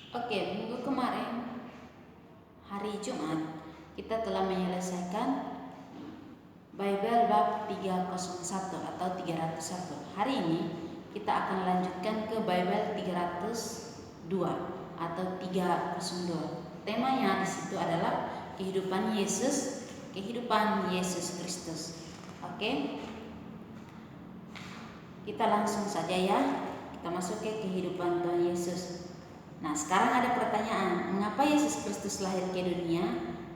Oke, minggu kemarin hari Jumat kita telah menyelesaikan Bible bab 301 atau 301. Hari ini kita akan lanjutkan ke Bible 302 atau 302. Temanya di situ adalah kehidupan Yesus Kristus. Oke. Kita langsung saja ya. Kita masuk ke kehidupan Tuhan Yesus. Nah, sekarang ada pertanyaan, mengapa Yesus Kristus lahir ke dunia,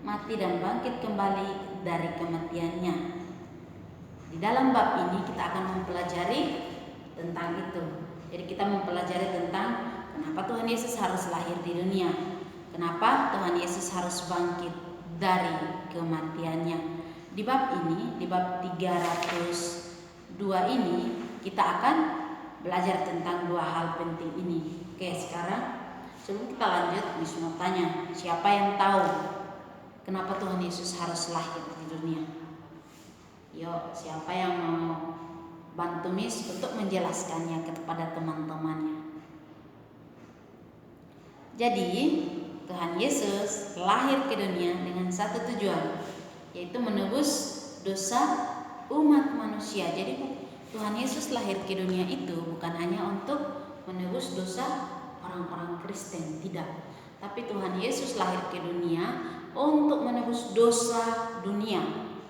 mati dan bangkit kembali dari kematiannya? Di dalam bab ini kita akan mempelajari tentang itu. Jadi kita mempelajari tentang kenapa Tuhan Yesus harus lahir di dunia, kenapa Tuhan Yesus harus bangkit dari kematiannya. Di bab ini, di bab 302 ini, kita akan belajar tentang dua hal penting ini. Oke, sekarang sebelum kita lanjut, Miss mau tanya, siapa yang tahu kenapa Tuhan Yesus harus lahir di dunia? Yuk, siapa yang mau bantu Miss untuk menjelaskannya kepada teman-temannya? Jadi, Tuhan Yesus lahir ke dunia dengan satu tujuan, yaitu menebus dosa umat manusia. Jadi Tuhan Yesus lahir ke dunia itu bukan hanya untuk menebus dosa orang-orang Kristen, tidak. Tapi Tuhan Yesus lahir ke dunia untuk menebus dosa dunia,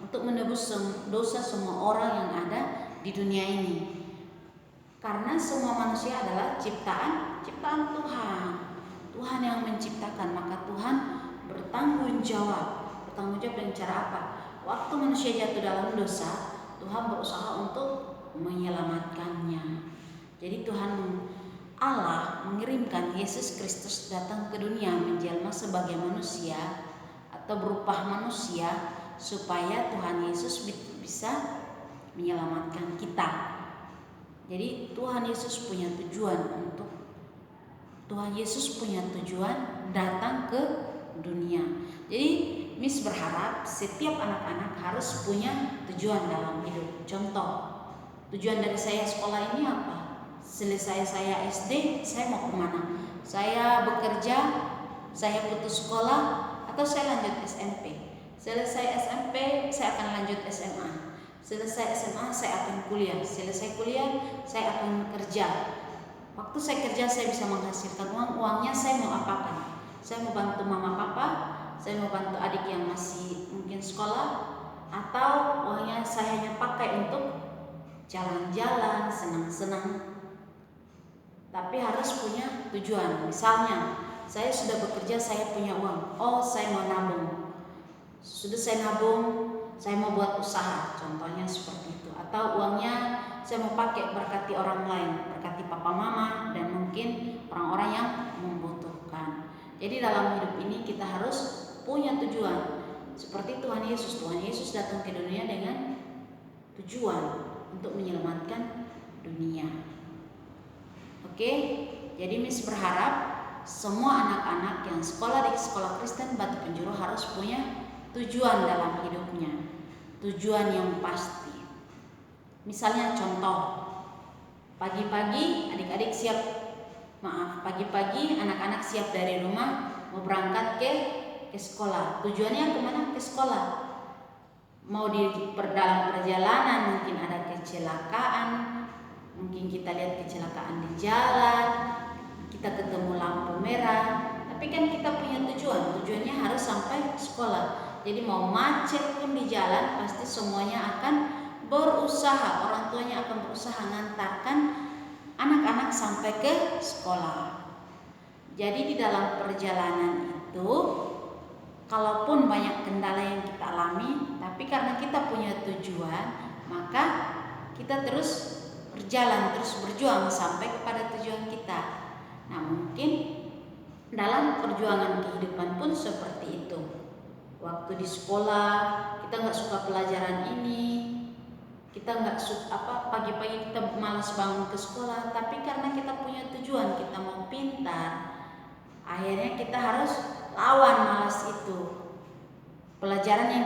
untuk menebus dosa semua orang yang ada di dunia ini. Karena semua manusia adalah ciptaan Tuhan. Tuhan yang menciptakan, maka Tuhan bertanggung jawab. Bertanggung jawab dengan cara apa? Waktu manusia jatuh dalam dosa, Tuhan berusaha untuk menyelamatkannya. Jadi Tuhan Allah mengirimkan Yesus Kristus datang ke dunia menjelma sebagai manusia atau berupa manusia supaya Tuhan Yesus bisa menyelamatkan kita. Jadi Tuhan Yesus punya tujuan datang ke dunia. Jadi Miss berharap setiap anak-anak harus punya tujuan dalam hidup. Contoh, tujuan dari saya sekolah ini apa? Selesai saya SD, saya mau kemana? Saya bekerja, saya putus sekolah, atau saya lanjut SMP. Selesai SMP, saya akan lanjut SMA. Selesai SMA, saya akan kuliah. Selesai kuliah, saya akan kerja. Waktu saya kerja, saya bisa menghasilkan uang. Uangnya saya mau apakan? Saya mau bantu mama papa, saya mau bantu adik yang masih mungkin sekolah, atau uangnya saya hanya pakai untuk jalan-jalan, senang-senang. Tapi harus punya tujuan. Misalnya, saya sudah bekerja, saya punya uang. Oh, saya mau nabung. Sudah saya nabung, saya mau buat usaha. Contohnya seperti itu. Atau uangnya saya mau pakai berkati orang lain, berkati papa mama dan mungkin orang-orang yang membutuhkan. Jadi dalam hidup ini kita harus punya tujuan. Seperti Tuhan Yesus datang ke dunia dengan tujuan untuk menyelamatkan dunia. Oke, jadi Miss berharap semua anak-anak yang sekolah di sekolah Kristen Batu Penjuru harus punya tujuan dalam hidupnya, tujuan yang pasti. Misalnya contoh, pagi-pagi anak-anak siap dari rumah mau berangkat ke sekolah. Tujuannya kemana? Ke sekolah. Mau dalam perjalanan mungkin ada kecelakaan, mungkin kita lihat kecelakaan di jalan, kita ketemu lampu merah, tapi kan kita punya tujuannya harus sampai sekolah. Jadi mau macet pun di jalan, pasti semuanya akan berusaha, orang tuanya akan berusaha mengantarkan anak-anak sampai ke sekolah. Jadi di dalam perjalanan itu, kalaupun banyak kendala yang kita alami, tapi karena kita punya tujuan, maka kita terus berjalan, terus berjuang sampai kepada tujuan kita. Nah, mungkin dalam perjuangan kehidupan pun seperti itu. Waktu di sekolah kita nggak suka pelajaran ini, kita nggak suka pagi-pagi kita malas bangun ke sekolah, tapi karena kita punya tujuan, kita mau pintar, akhirnya kita harus lawan malas itu. Pelajaran yang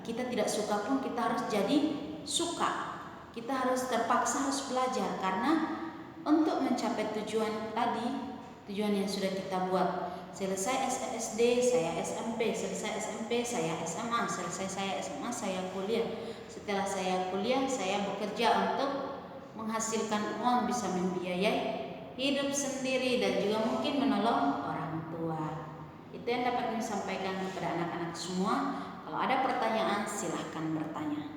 kita tidak suka pun kita harus jadi suka. Kita harus terpaksa harus belajar, karena untuk mencapai tujuan tadi tujuan yang sudah kita buat. Selesai SD, saya SMP, selesai SMP, saya SMA, selesai saya SMA, saya kuliah. Setelah saya kuliah, saya bekerja untuk menghasilkan uang, bisa membiayai hidup sendiri dan juga mungkin menolong orang tua. Itu yang dapat kami sampaikan kepada anak-anak semua. Kalau ada pertanyaan, silahkan bertanya.